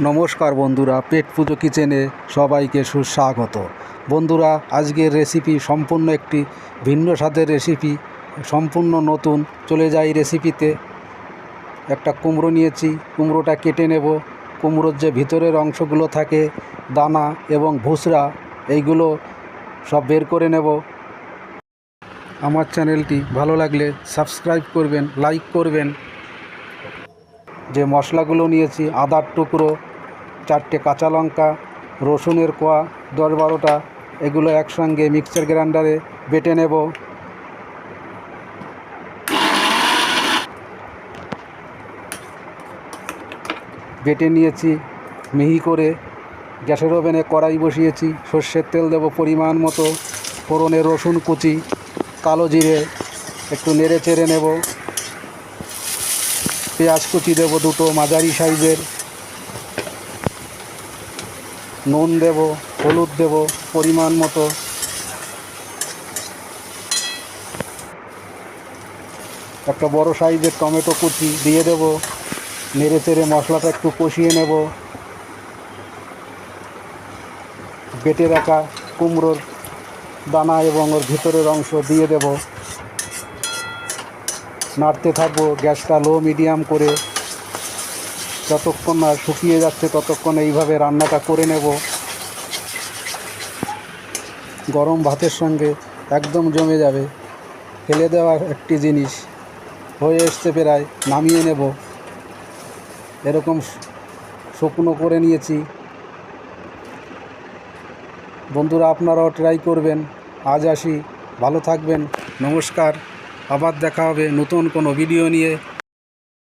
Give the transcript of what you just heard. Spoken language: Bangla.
নমস্কার বন্ধুরা, পেট পুজো কিচেনে সবাইকে সুস্বাগত। বন্ধুরা, আজকের রেসিপি সম্পূর্ণ একটি ভিন্ন স্বাদের রেসিপি, সম্পূর্ণ নতুন। চলে যাই রেসিপিতে। একটা কুমড়ো নিয়েছি, কুমড়োটা কেটে নেব। কুমড়োর যে ভিতরের অংশগুলো থাকে, দানা এবং ভুসরা, এইগুলো সব বের করে নেব। আমার চ্যানেলটি ভালো লাগলে সাবস্ক্রাইব করবেন, লাইক করবেন। যে মশলাগুলো নিয়েছি, আদার টুকরো, 4টে কাঁচা লঙ্কা, রসুনের কোয়া 10-12টা, এগুলো একসঙ্গে মিক্সার গ্রাইন্ডারে বেটে নেব। বেটে নিয়েছি মিহি করে। গ্যাসের ওভেনে কড়াই বসিয়েছি, সর্ষের তেল দেব পরিমাণ মতো, ফোড়নে রসুন কুচি, কালো জিরে, একটু নেড়ে চেড়ে নেব। পেঁয়াজ কুচি দেব 2টো মাঝারি সাইজের, নুন দেব, হলুদ দেব পরিমাণ মতো, একটা বড় সাইজের টমেটো কুচি দিয়ে দেব। নেড়ে চেড়ে মশলাটা একটু কষিয়ে নেব। বেটে রাখা কুমড়োর দানা এবং ওর ভিতরের অংশ দিয়ে দেব। নাড়তে থাকবো গ্যাসটা লো মিডিয়াম করে, যতক্ষণ না শুকিয়ে যাচ্ছে ততক্ষণ এইভাবে রান্নাটা করে নেব। গরম ভাতের সঙ্গে একদম জমে যাবে, ফেলে দেওয়ার একটি জিনিস। হয়ে এসছে প্রায়, নামিয়ে নেব। এরকম শুকনো করে নিয়েছি। বন্ধুরা, আপনারাও ট্রাই করবেন। আজ আসি, ভালো থাকবেন, নমস্কার। আবার দেখা হবে নতুন কোনো ভিডিও নিয়ে।